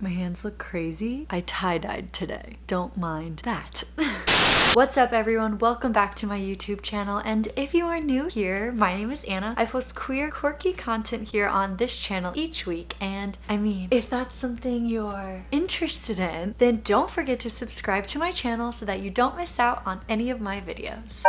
My hands look crazy. I tie-dyed today. Don't mind that. What's up everyone? Welcome back to my YouTube channel, and if you are new here, my name is Anna. I post queer, quirky content here on this channel each week, and I mean, if that's something you're interested in, then don't forget to subscribe to my channel so that you don't miss out on any of my videos.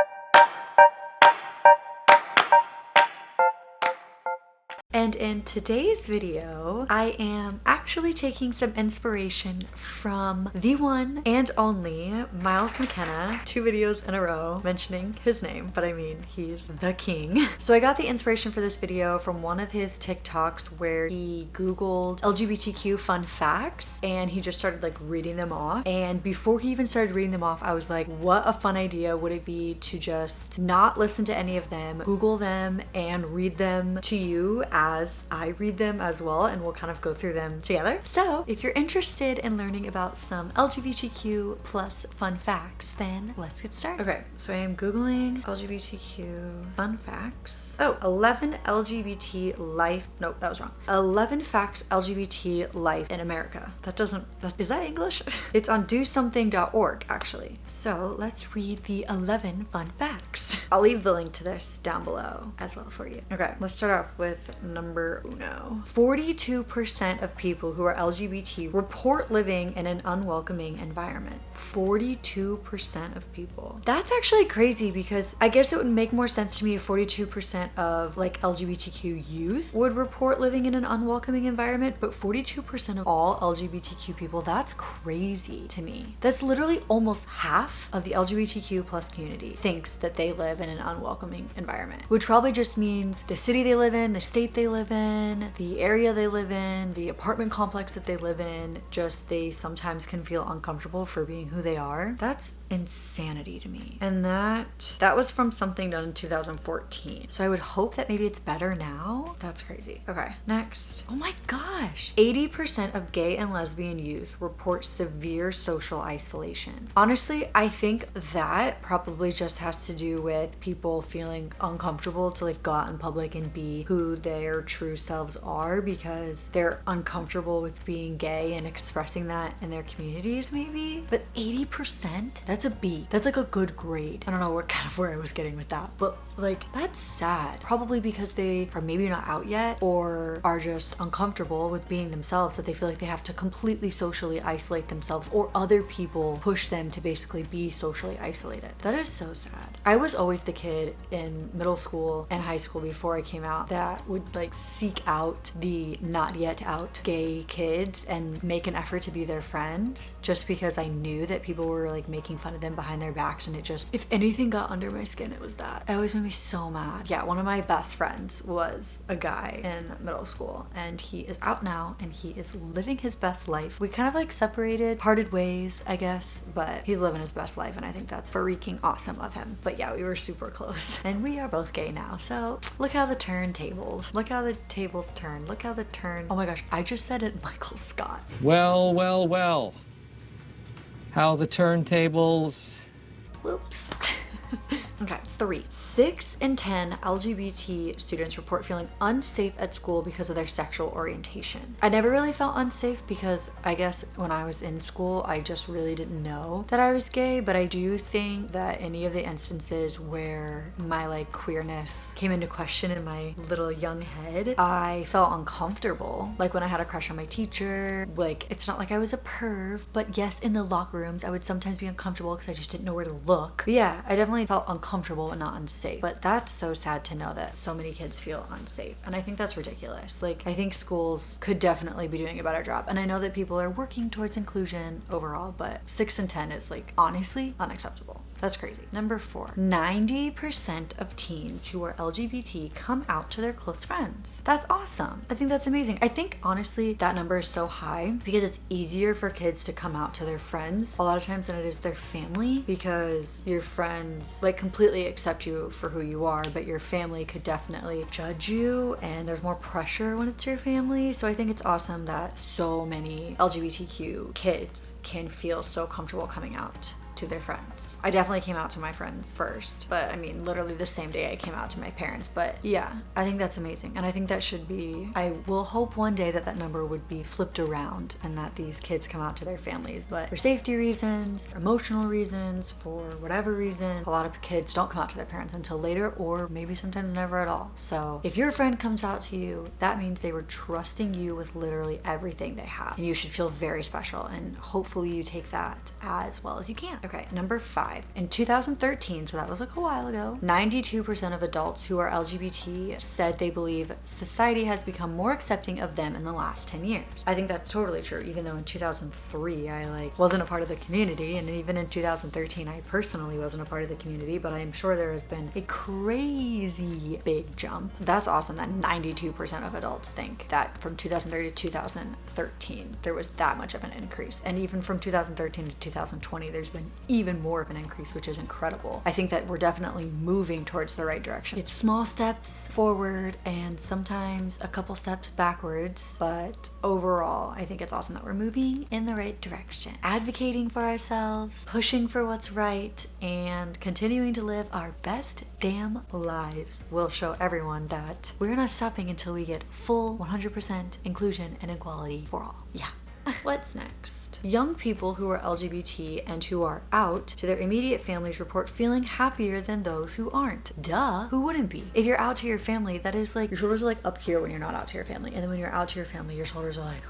And in today's video, I am actually taking some inspiration from the one and only Miles McKenna. 2 videos in a row mentioning his name, but I mean, he's the king. So I got the inspiration for this video from one of his TikToks where he Googled LGBTQ fun facts and he just started like reading them off. And before he even started reading them off, I was like, what a fun idea would it be to just not listen to any of them, Google them and read them to you as I read them as well, and we'll kind of go through them together. So if you're interested in learning about some LGBTQ plus fun facts, then let's get started. Okay, so I am Googling LGBTQ fun facts. Oh, 11 LGBT life, nope, that was wrong. 11 facts LGBT life in America. Is that English? It's on dosomething.org actually. So let's read the 11 fun facts. I'll leave the link to this down below as well for you. Okay, let's start off with number 42% of people who are LGBT report living in an unwelcoming environment. 42% of people. That's actually crazy, because I guess it would make more sense to me if 42% of like LGBTQ youth would report living in an unwelcoming environment, but 42% of all LGBTQ people, that's crazy to me. That's literally almost half of the LGBTQ plus community thinks that they live in an unwelcoming environment, which probably just means the city they live in, the state they live in, the area they live in, the apartment complex that they live in, just they sometimes can feel uncomfortable for being who they are. That's insanity to me. And that was from something done in 2014. So I would hope that maybe it's better now. That's crazy. Okay, next. Oh my gosh. 80% of gay and lesbian youth report severe social isolation. Honestly, I think that probably just has to do with people feeling uncomfortable to like go out in public and be who their true selves are, because they're uncomfortable with being gay and expressing that in their communities maybe. But 80%? That's a B. That's like a good grade. I don't know where I was getting with that, but like that's sad. Probably because they are maybe not out yet or are just uncomfortable with being themselves, that they feel like they have to completely socially isolate themselves, or other people push them to basically be socially isolated. That is so sad. I was always the kid in middle school and high school before I came out that would like seek out the not yet out gay kids and make an effort to be their friends, just because I knew that people were like making fun of them behind their backs, and it just, if anything got under my skin, it was that. It always made me so mad. Yeah, one of my best friends was a guy in middle school, and he is out now and he is living his best life. We kind of like separated, parted ways, I guess, but he's living his best life, and I think that's freaking awesome of him. But yeah, we were super close, and we are both gay now, so look how the turntables, look how the tables turn, look how the turn. Oh my gosh, I just said it, Michael Scott. Well, well, well. How the turntables. Whoops. Okay, 3. 6 in 10 LGBT students report feeling unsafe at school because of their sexual orientation. I never really felt unsafe because I guess when I was in school, I just really didn't know that I was gay, but I do think that any of the instances where my like queerness came into question in my little young head, I felt uncomfortable. Like when I had a crush on my teacher, like it's not like I was a perv, but yes, in the locker rooms, I would sometimes be uncomfortable because I just didn't know where to look. But yeah, I definitely felt uncomfortable and not unsafe. But that's so sad to know that so many kids feel unsafe, and I think that's ridiculous. Like, I think schools could definitely be doing a better job, and I know that people are working towards inclusion overall, but 6 in 10 is like honestly unacceptable. That's crazy. Number 4, 90% of teens who are LGBT come out to their close friends. That's awesome. I think that's amazing. I think honestly that number is so high because it's easier for kids to come out to their friends a lot of times than it is their family, because your friends like completely accept you for who you are, but your family could definitely judge you, and there's more pressure when it's your family. So I think it's awesome that so many LGBTQ kids can feel so comfortable coming out to their friends. I definitely came out to my friends first, but I mean, literally the same day I came out to my parents. But yeah, I think that's amazing. And I think that should be, I will hope one day that that number would be flipped around and that these kids come out to their families. But for safety reasons, for emotional reasons, for whatever reason, a lot of kids don't come out to their parents until later, or maybe sometimes never at all. So if your friend comes out to you, that means they were trusting you with literally everything they have. And you should feel very special, and hopefully you take that as well as you can. Okay, number 5. In 2013, so that was like a while ago, 92% of adults who are LGBT said they believe society has become more accepting of them in the last 10 years. I think that's totally true, even though in 2003 I wasn't a part of the community, and even in 2013 I personally wasn't a part of the community, but I'm sure there has been a crazy big jump. That's awesome that 92% of adults think that from 2003 to 2013 there was that much of an increase, and even from 2013 to 2020 there's been even more of an increase, which is incredible. I think that we're definitely moving towards the right direction. It's small steps forward and sometimes a couple steps backwards, but overall I think it's awesome that we're moving in the right direction, advocating for ourselves, pushing for what's right, and continuing to live our best damn lives will show everyone that we're not stopping until we get full 100% inclusion and equality for all. Yeah. What's next? Young people who are LGBT and who are out to their immediate families report feeling happier than those who aren't. Duh. Who wouldn't be? If you're out to your family, that is like, your shoulders are like up here when you're not out to your family. And then when you're out to your family, your shoulders are like,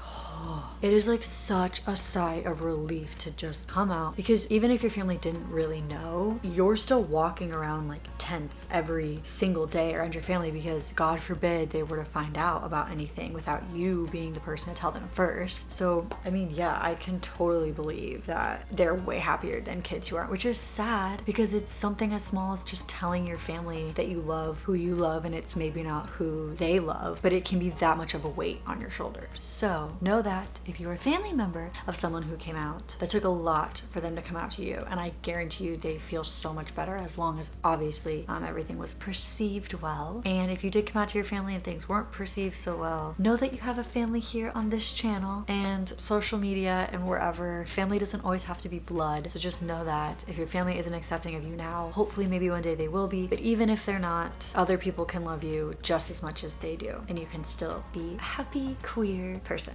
it is like such a sigh of relief to just come out, because even if your family didn't really know, you're still walking around like tense every single day around your family, because God forbid they were to find out about anything without you being the person to tell them first. So I mean, yeah, I can totally believe that they're way happier than kids who aren't, which is sad because it's something as small as just telling your family that you love who you love, and it's maybe not who they love, but it can be that much of a weight on your shoulders. So know that if you're a family member of someone who came out, that took a lot for them to come out to you, and I guarantee you they feel so much better, as long as obviously everything was perceived well. And if you did come out to your family and things weren't perceived so well, know that you have a family here on this channel and social media and wherever. Family doesn't always have to be blood, so just know that if your family isn't accepting of you now, hopefully maybe one day they will be, but even if they're not, other people can love you just as much as they do, and you can still be a happy queer person.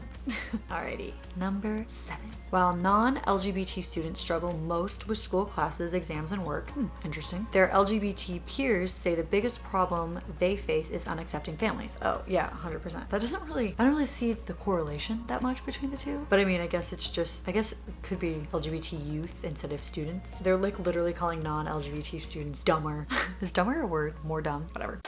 Alrighty, number 7. While non-LGBT students struggle most with school classes, exams, and work, interesting, their LGBT peers say the biggest problem they face is unaccepting families. Oh yeah, 100%. I don't really see the correlation that much between the two, but I mean, I guess it could be LGBT youth instead of students. They're like literally calling non-LGBT students dumber. Is dumber a word? More dumb? Whatever.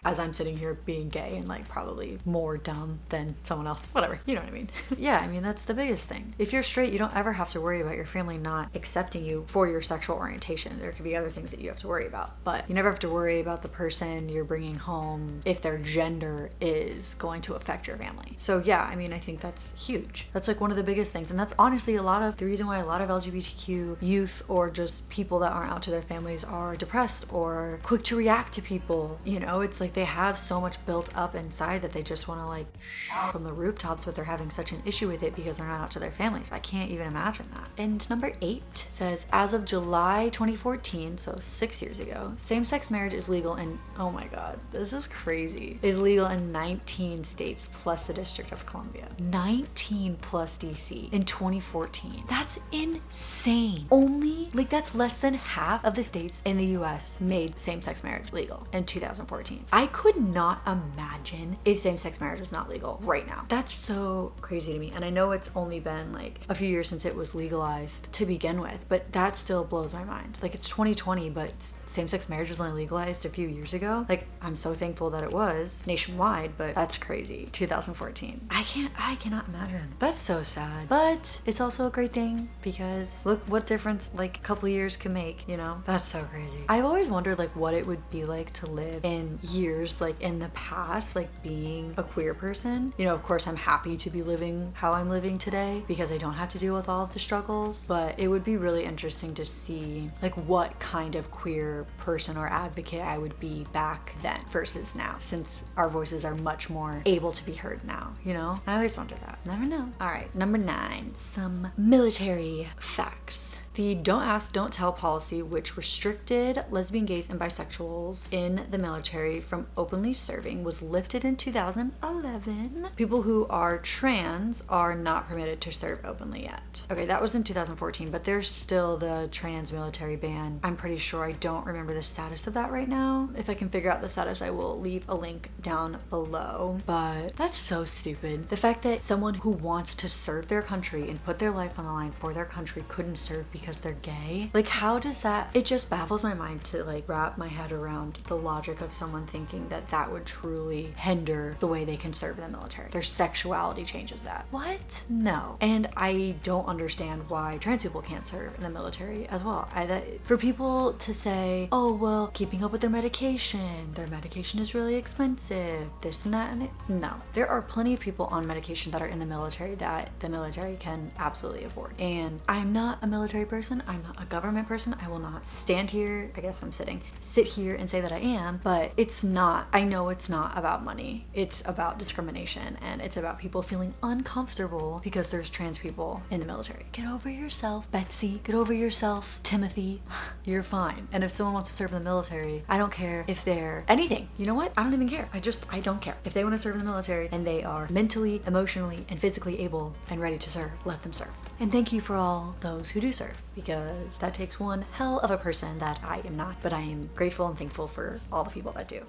As I'm sitting here being gay and like probably more dumb than someone else, whatever, you know what I mean. Yeah, I mean, that's the biggest thing. If you're straight, you don't ever have to worry about your family not accepting you for your sexual orientation. There could be other things that you have to worry about, but you never have to worry about the person you're bringing home if their gender is going to affect your family. So yeah, I mean, I think that's huge. That's like one of the biggest things, and that's honestly a lot of the reason why a lot of LGBTQ youth or just people that aren't out to their families are depressed or quick to react to people. You know, it's like they have so much built up inside that they just want to like shout from the rooftops, but they're having such an issue with it because they're not out to their families. I can't even imagine that. And number 8 says, as of July 2014, so 6 years ago, same-sex marriage is legal in, oh my god, this is crazy, is legal in 19 states plus the District of Columbia. 19 plus DC in 2014. That's insane. Only, like, that's less than half of the states in the US made same-sex marriage legal in 2014. I could not imagine if same-sex marriage was not legal right now. That's so crazy to me. And I know it's only been like a few years since it was legalized to begin with, but that still blows my mind. Like, it's 2020, but same-sex marriage was only legalized a few years ago. Like, I'm so thankful that it was nationwide, but that's crazy. 2014. I cannot imagine. That's so sad. But it's also a great thing because look what difference like a couple years can make, you know? That's so crazy. I've always wondered like what it would be like to live in years years, like in the past, like being a queer person. You know, of course, I'm happy to be living how I'm living today because I don't have to deal with all of the struggles, but it would be really interesting to see like what kind of queer person or advocate I would be back then versus now, since our voices are much more able to be heard now, you know? I always wonder that. Never know. All right, number 9, some military facts. The Don't Ask, Don't Tell policy, which restricted lesbian, gays, and bisexuals in the military from openly serving, was lifted in 2011. People who are trans are not permitted to serve openly yet. Okay, that was in 2014, but there's still the trans military ban. I'm pretty sure. I don't remember the status of that right now. If I can figure out the status, I will leave a link down below. But that's so stupid. The fact that someone who wants to serve their country and put their life on the line for their country couldn't serve because they're gay. Like, how does that, it just baffles my mind to like wrap my head around the logic of someone thinking that that would truly hinder the way they can serve in the military. Their sexuality changes that. What? No. And I don't understand why trans people can't serve in the military as well. For people to say, oh, well, keeping up with their medication is really expensive, this and that, no. There are plenty of people on medication that are in the military that the military can absolutely afford. And I'm not a military person. I'm not a government person. I will not stand here, I guess I'm sit here and say that I am, but it's not, I know it's not about money. It's about discrimination, and it's about people feeling uncomfortable because there's trans people in the military. Get over yourself, Betsy. Get over yourself, Timothy. You're fine. And if someone wants to serve in the military, I don't care if they're anything. You know what? I don't even care. I don't care. If they want to serve in the military and they are mentally, emotionally, and physically able and ready to serve, let them serve. And thank you for all those who do serve, because that takes one hell of a person that I am not, but I am grateful and thankful for all the people that do.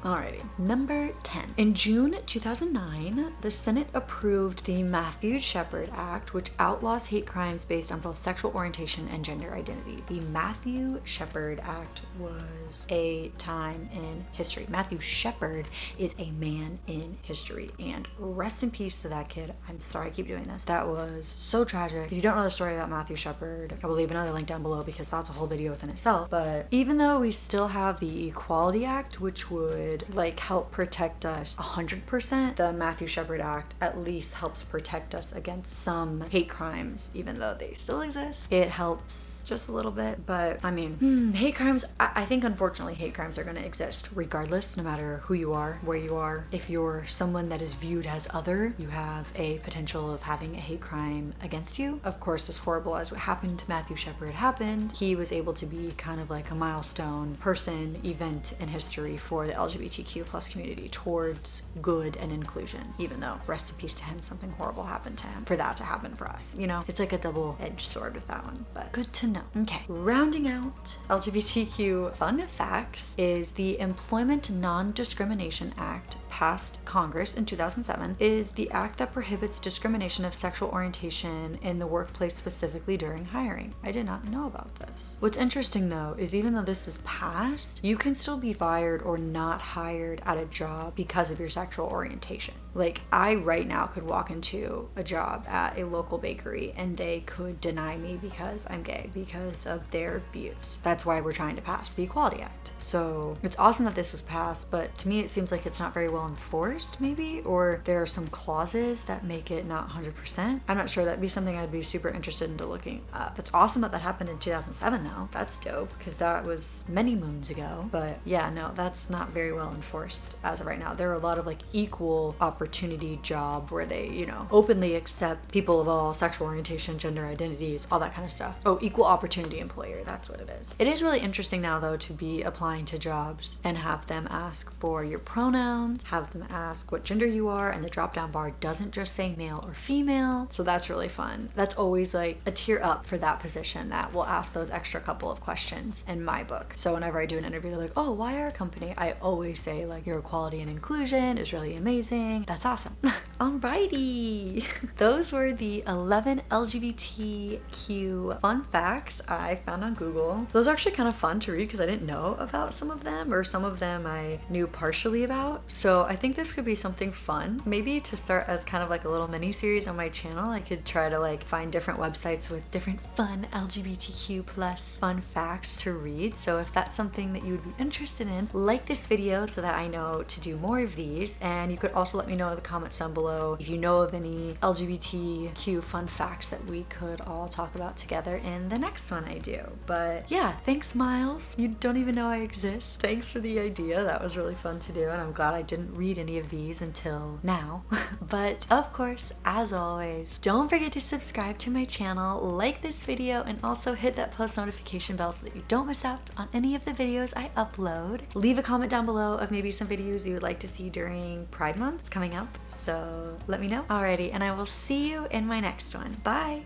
Alrighty, number 10. In June 2009, the Senate approved the Shepard Act, which outlaws hate crimes based on both sexual orientation and gender identity. The Shepard Act was a time in history. Matthew Shepard is a man in history, and rest in peace to that kid. I'm sorry I keep doing this. That was so tragic. If you don't know the story about Matthew Shepard, I will leave another link down below because that's a whole video within itself. But even though we still have the Equality Act, which would like help protect us 100%, the Matthew Shepard Act at least helps protect us against some hate crimes, even though they still exist. It helps just a little bit, but I mean, hate crimes, I think unfortunately hate crimes are going to exist regardless, no matter who you are, where you are. If you're someone that is viewed as other, you have a potential of having a hate crime against you. Of course, as horrible as what happened to Matthew Shepard happened, he was able to be kind of like a milestone person, event in history for the LGBTQ plus community towards good and inclusion, even though, rest in peace to him, something horrible happened to him for that to happen for us. You know, it's like a double-edged sword with that one, but good to know. Okay, rounding out LGBTQ fun facts is the Employment Non Discrimination Act, passed Congress in 2007, is the act that prohibits discrimination of sexual orientation in the workplace, specifically during hiring. I did not know about this. What's interesting though is even though this is passed, you can still be fired or not hired at a job because of your sexual orientation. Like, I right now could walk into a job at a local bakery and they could deny me because I'm gay, because of their views. That's why we're trying to pass the Equality Act. So it's awesome that this was passed, but to me it seems like it's not very well enforced, maybe, or there are some clauses that make it not 100%. I'm not sure. That'd be something I'd be super interested into looking up. It's awesome that happened in 2007 though. That's dope, because that was many moons ago. But yeah, no, that's not very well enforced as of right now. There are a lot of like equal opportunity job where they, you know, openly accept people of all sexual orientation, gender identities, all that kind of stuff. Oh, equal opportunity employer, that's what it is. It is really interesting now though to be applying to jobs and have them ask for your pronouns, have them ask what gender you are, and the drop down bar doesn't just say male or female. So that's really fun. That's always like a tier up for that position that will ask those extra couple of questions in my book. So whenever I do an interview, they're like, oh, why our company? I always say like, your equality and inclusion is really amazing. that's awesome. Alrighty. Those were the 11 LGBTQ fun facts I found on Google. Those are actually kind of fun to read because I didn't know about some of them, or some of them I knew partially about. So I think this could be something fun. Maybe to start as kind of like a little mini series on my channel, I could try to like find different websites with different fun LGBTQ plus fun facts to read. So if that's something that you would be interested in, like this video so that I know to do more of these. And you could also let me know in the comments down below if you know of any LGBTQ fun facts that we could all talk about together in the next one I do. But yeah, thanks Miles. You don't even know I exist. Thanks for the idea. That was really fun to do, and I'm glad I didn't read any of these until now. But of course, as always, don't forget to subscribe to my channel, like this video, and also hit that post notification bell so that you don't miss out on any of the videos I upload. Leave a comment down below of maybe some videos you would like to see during Pride Month. It's coming up, so let me know. Alrighty, and I will see you in my next one. Bye!